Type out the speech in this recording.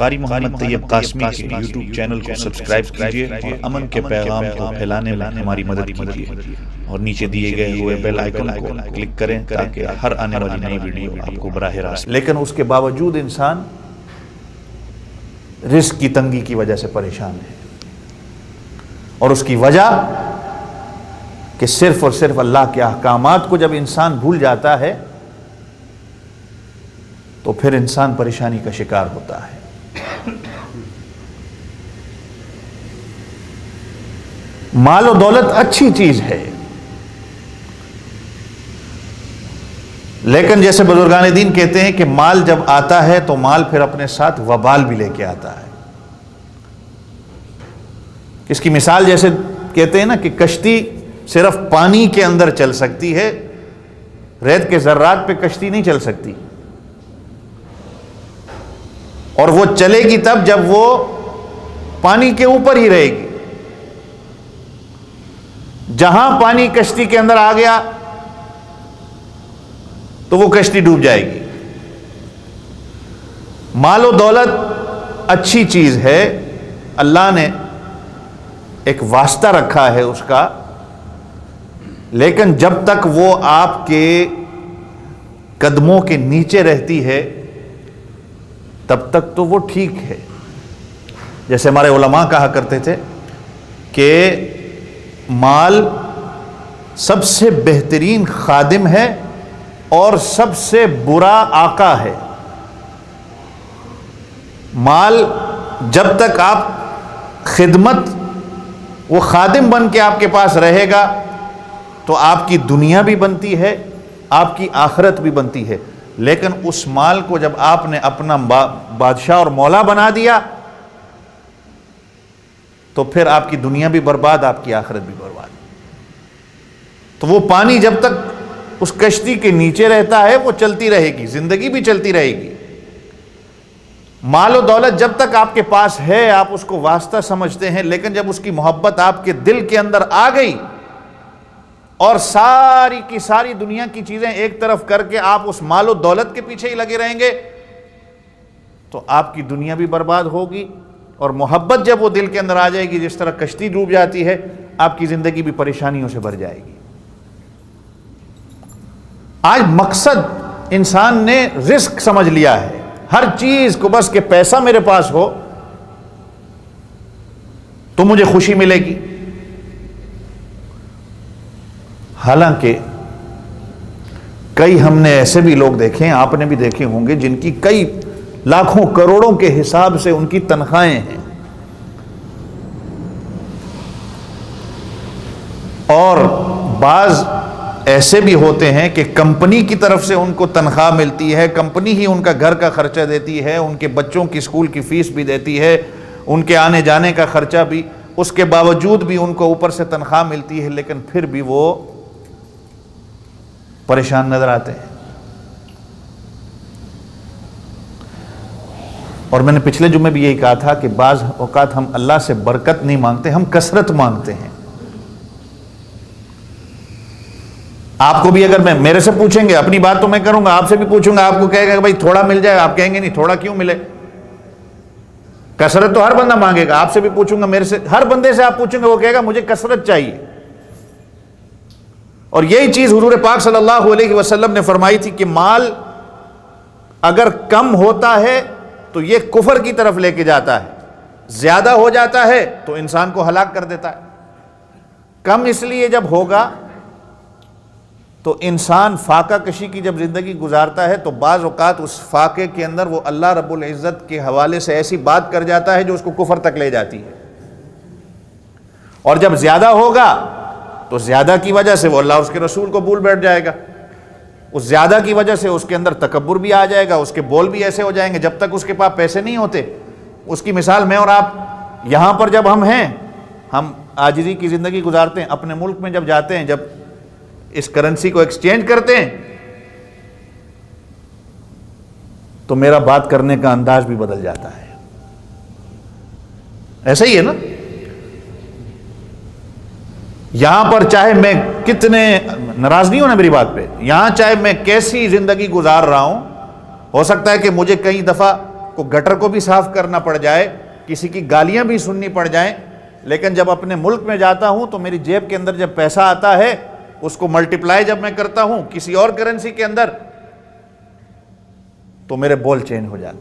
قاری محمد طیب قاسمی کے YouTube channel کو سبسکرائب کیجئے اور امن کے پیغام کو پھیلانے میں ہماری مدد کیجئے اور نیچے دیے گئے ہوئے بیل آئیکن کو کلک کریں تاکہ ہر آنے والی نئی ویڈیو آپ کو براہ راست۔ لیکن اس کے باوجود انسان رزق کی تنگی کی وجہ سے پریشان ہے، اور اس کی وجہ کہ صرف اور صرف اللہ کے احکامات کو جب انسان بھول جاتا ہے تو پھر انسان پریشانی کا شکار ہوتا ہے۔ مال و دولت اچھی چیز ہے، لیکن جیسے بزرگان دین کہتے ہیں کہ مال جب آتا ہے تو مال پھر اپنے ساتھ وبال بھی لے کے آتا ہے۔ اس کی مثال جیسے کہتے ہیں نا کہ کشتی صرف پانی کے اندر چل سکتی ہے، ریت کے ذرات پہ کشتی نہیں چل سکتی، اور وہ چلے گی تب جب وہ پانی کے اوپر ہی رہے گی۔ جہاں پانی کشتی کے اندر آ گیا تو وہ کشتی ڈوب جائے گی۔ مال و دولت اچھی چیز ہے، اللہ نے ایک واسطہ رکھا ہے اس کا، لیکن جب تک وہ آپ کے قدموں کے نیچے رہتی ہے تب تک تو وہ ٹھیک ہے۔ جیسے ہمارے علماء کہا کرتے تھے کہ مال سب سے بہترین خادم ہے اور سب سے برا آقا ہے۔ مال جب تک آپ خدمت، وہ خادم بن کے آپ کے پاس رہے گا تو آپ کی دنیا بھی بنتی ہے، آپ کی آخرت بھی بنتی ہے، لیکن اس مال کو جب آپ نے اپنا بادشاہ اور مولا بنا دیا تو پھر آپ کی دنیا بھی برباد، آپ کی آخرت بھی برباد۔ تو وہ پانی جب تک اس کشتی کے نیچے رہتا ہے وہ چلتی رہے گی، زندگی بھی چلتی رہے گی۔ مال و دولت جب تک آپ کے پاس ہے آپ اس کو واسطہ سمجھتے ہیں، لیکن جب اس کی محبت آپ کے دل کے اندر آ گئی اور ساری کی ساری دنیا کی چیزیں ایک طرف کر کے آپ اس مال و دولت کے پیچھے ہی لگے رہیں گے تو آپ کی دنیا بھی برباد ہوگی، اور محبت جب وہ دل کے اندر آ جائے گی، جس طرح کشتی ڈوب جاتی ہے، آپ کی زندگی بھی پریشانیوں سے بھر جائے گی۔ آج مقصد انسان نے رزق سمجھ لیا ہے، ہر چیز کو بس کہ پیسہ میرے پاس ہو تو مجھے خوشی ملے گی۔ حالانکہ کئی ہم نے ایسے بھی لوگ دیکھے ہیں، آپ نے بھی دیکھے ہوں گے، جن کی کئی لاکھوں کروڑوں کے حساب سے ان کی تنخواہیں ہیں، اور بعض ایسے بھی ہوتے ہیں کہ کمپنی کی طرف سے ان کو تنخواہ ملتی ہے، کمپنی ہی ان کا گھر کا خرچہ دیتی ہے، ان کے بچوں کی اسکول کی فیس بھی دیتی ہے، ان کے آنے جانے کا خرچہ بھی، اس کے باوجود بھی ان کو اوپر سے تنخواہ ملتی ہے، لیکن پھر بھی وہ پریشان نظر آتے ہیں۔ اور میں نے پچھلے جمعے بھی یہی کہا تھا کہ بعض اوقات ہم اللہ سے برکت نہیں مانگتے، ہم کثرت مانگتے ہیں۔ آپ کو بھی اگر میرے سے پوچھیں گے، اپنی بات تو میں کروں گا، آپ سے بھی پوچھوں گا، آپ کو کہے گا کہ بھائی تھوڑا مل جائے، آپ کہیں گے نہیں تھوڑا کیوں ملے، کثرت تو ہر بندہ مانگے گا۔ آپ سے بھی پوچھوں گا، میرے سے، ہر بندے سے آپ پوچھیں گے، وہ کہے گا مجھے کثرت چاہیے۔ اور یہی چیز حضور پاک صلی اللہ علیہ وسلم نے فرمائی تھی کہ مال اگر کم ہوتا ہے تو یہ کفر کی طرف لے کے جاتا ہے، زیادہ ہو جاتا ہے تو انسان کو ہلاک کر دیتا ہے۔ کم اس لیے جب ہوگا تو انسان فاقہ کشی کی جب زندگی گزارتا ہے تو بعض اوقات اس فاقے کے اندر وہ اللہ رب العزت کے حوالے سے ایسی بات کر جاتا ہے جو اس کو کفر تک لے جاتی ہے، اور جب زیادہ ہوگا تو زیادہ کی وجہ سے وہ اللہ اور اس کے رسول کو بھول بیٹھ جائے گا، اس زیادہ کی وجہ سے اس کے اندر تکبر بھی آ جائے گا، اس کے بول بھی ایسے ہو جائیں گے۔ جب تک اس کے پاس پیسے نہیں ہوتے، اس کی مثال میں اور آپ یہاں پر جب ہم ہیں، ہم عاجزی کی زندگی گزارتے ہیں، اپنے ملک میں جب جاتے ہیں، جب اس کرنسی کو ایکسچینج کرتے ہیں تو میرا بات کرنے کا انداز بھی بدل جاتا ہے۔ ایسا ہی ہے نا، یہاں پر چاہے میں کتنے، ناراض نہیں ہونا میری بات پہ، یہاں چاہے میں کیسی زندگی گزار رہا ہوں، ہو سکتا ہے کہ مجھے کئی دفعہ کو گٹر کو بھی صاف کرنا پڑ جائے، کسی کی گالیاں بھی سننی پڑ جائیں، لیکن جب اپنے ملک میں جاتا ہوں تو میری جیب کے اندر جب پیسہ آتا ہے، اس کو ملٹیپلائی جب میں کرتا ہوں کسی اور کرنسی کے اندر، تو میرے بول چینج ہو جاتے ہیں۔